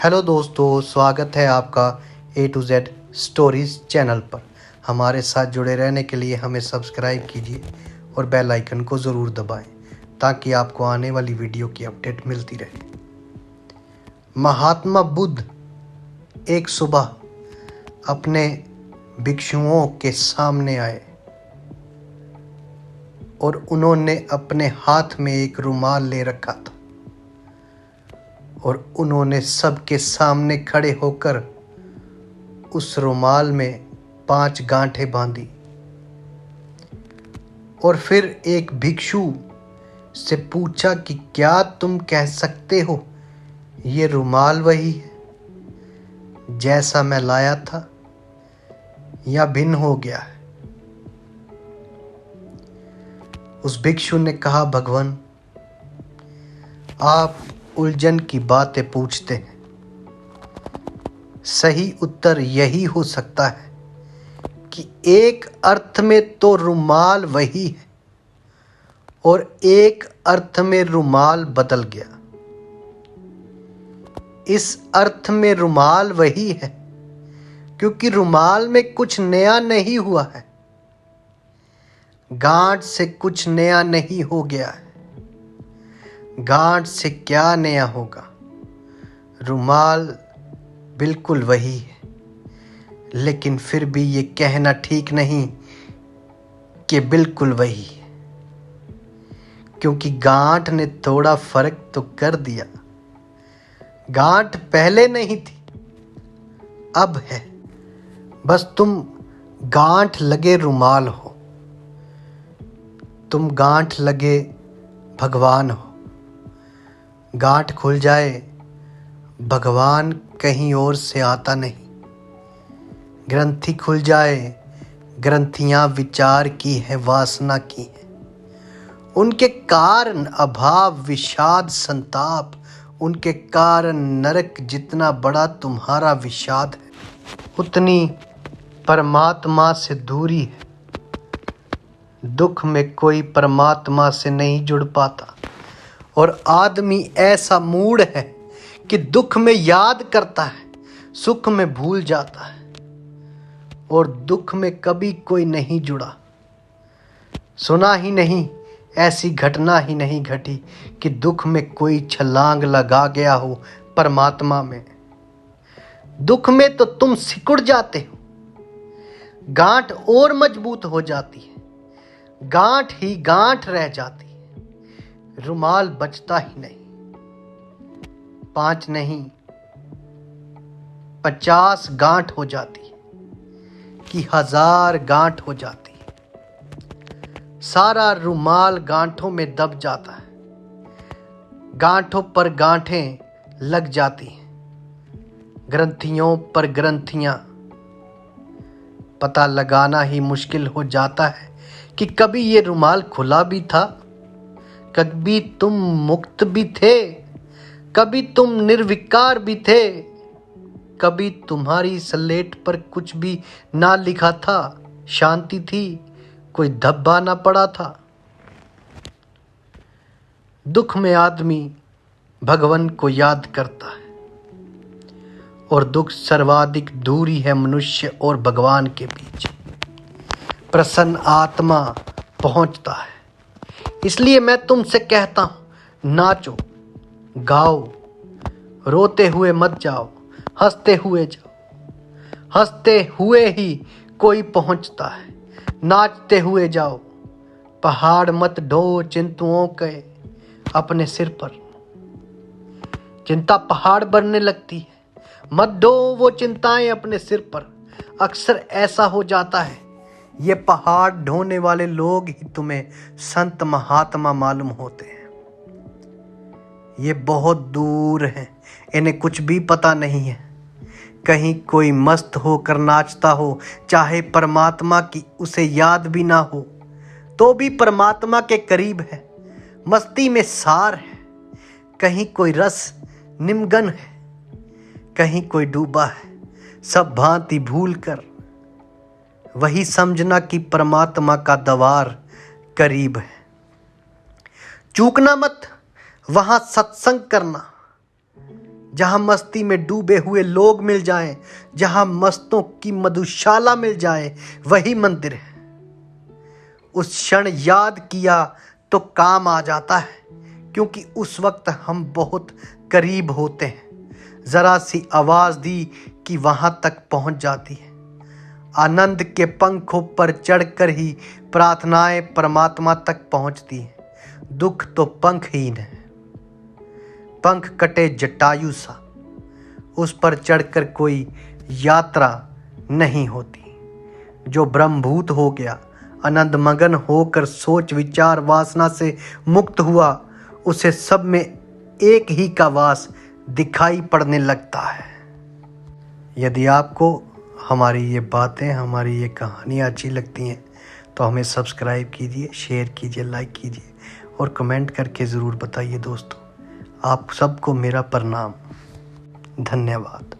Hello दोस्तों, स्वागत है आपका A to Z stories channel पर। हमारे साथ जुड़े रहने के लिए हमें सब्सक्राइब कीजिए और बेल आइकन को ज़रूर दबाएं ताकि आपको आने वाली वीडियो की अपडेट मिलती रहे। महात्मा बुद्ध एक सुबह अपने भिक्षुओं के सामने आए और उन्होंने अपने हाथ में एक रुमाल ले रखा था और उन्होंने सबके सामने खड़े होकर उस रुमाल में 5 गांठें बांधी और फिर एक भिक्षु से पूछा कि क्या तुम कह सकते हो ये रुमाल वही है जैसा मैं लाया था या भिन्न हो गया है? उस भिक्षु ने कहा, भगवान, आप उलझन की बातें पूछते हैं। सही उत्तर यही हो सकता है कि एक अर्थ में तो रुमाल वही है और एक अर्थ में रुमाल बदल गया। इस अर्थ में रुमाल वही है क्योंकि रुमाल में कुछ नया नहीं हुआ है। गांठ से कुछ नया नहीं हो गया है। गांठ से क्या नया होगा? रुमाल बिल्कुल वही है, लेकिन फिर भी ये कहना ठीक नहीं कि बिल्कुल वही है, क्योंकि गांठ ने थोड़ा फर्क तो कर दिया। गांठ पहले नहीं थी, अब है। बस तुम गांठ लगे रुमाल हो, तुम गांठ लगे भगवान हो। गांठ खुल जाए, भगवान कहीं और से आता नहीं। ग्रंथि खुल जाए, ग्रंथियां विचार की है, वासना की है। उनके कारण अभाव, विषाद, संताप, उनके कारण नरक जितना बड़ा तुम्हारा विषाद है उतनी परमात्मा से दूरी है। दुख में कोई परमात्मा से नहीं जुड़ पाता और आदमी ऐसा मूड है कि दुख में याद करता है, सुख में भूल जाता है और दुख में कभी कोई नहीं जुड़ा। सुना ही नहीं, ऐसी घटना ही नहीं घटी कि दुख में कोई छलांग लगा गया हो परमात्मा में। दुख में तो तुम सिकुड़ जाते हो, गांठ और मजबूत हो जाती है, गांठ ही गांठ रह जाती है, रुमाल बचता ही नहीं। 5 नहीं 50 गांठ हो जाती है कि 1000 गांठ हो जाती है। सारा रुमाल गांठों में दब जाता है, गांठों पर गांठें लग जाती हैं, ग्रंथियों पर ग्रंथियां। पता लगाना ही मुश्किल हो जाता है कि कभी ये रुमाल खुला भी था, कभी तुम मुक्त भी थे, कभी तुम निर्विकार भी थे, कभी तुम्हारी स्लेट पर कुछ भी ना लिखा था, शांति थी, कोई धब्बा ना पड़ा था। दुख में आदमी भगवान को याद करता है और दुख सर्वाधिक दूरी है मनुष्य और भगवान के बीच। प्रसन्न आत्मा पहुंचता है। इसलिए मैं तुमसे कहता हूं, नाचो, गाओ, रोते हुए मत जाओ, हंसते हुए जाओ। हंसते हुए ही कोई पहुंचता है, नाचते हुए जाओ। पहाड़ मत ढो चिंताओं के अपने सिर पर। चिंता पहाड़ बनने लगती है, मत ढो वो चिंताएं अपने सिर पर। अक्सर ऐसा हो जाता है, ये पहाड़ ढोने वाले लोग ही तुम्हें संत महात्मा मालूम होते हैं। ये बहुत दूर हैं, इन्हें कुछ भी पता नहीं है। कहीं कोई मस्त होकर नाचता हो, चाहे परमात्मा की उसे याद भी ना हो, तो भी परमात्मा के करीब है, मस्ती में सार है। कहीं कोई रस निमग्न है, कहीं कोई डूबा है। सब भांति भूल कर वही समझना कि परमात्मा का द्वार करीब है। चूकना मत, वहां सत्संग करना। जहाँ मस्ती में डूबे हुए लोग मिल जाएं, जहाँ मस्तों की मधुशाला मिल जाए, वही मंदिर है। उस क्षण याद किया तो काम आ जाता है, क्योंकि उस वक्त हम बहुत करीब होते हैं। जरा सी आवाज़ दी कि वहाँ तक पहुँच जाती है। आनंद के पंखों पर चढ़कर ही प्रार्थनाएं परमात्मा तक पहुँचती हैं। दुख तो पंखहीन है, पंख कटे जटायु सा, उस पर चढ़कर कोई यात्रा नहीं होती। जो ब्रह्मभूत हो गया, आनंद मगन होकर सोच विचार वासना से मुक्त हुआ, उसे सब में एक ही का वास दिखाई पड़ने लगता है। यदि आपको हमारी ये बातें, हमारी ये कहानियाँ अच्छी लगती हैं तो हमें सब्सक्राइब कीजिए, शेयर कीजिए, लाइक कीजिए और कमेंट करके ज़रूर बताइए दोस्तों। आप सबको मेरा प्रणाम। धन्यवाद।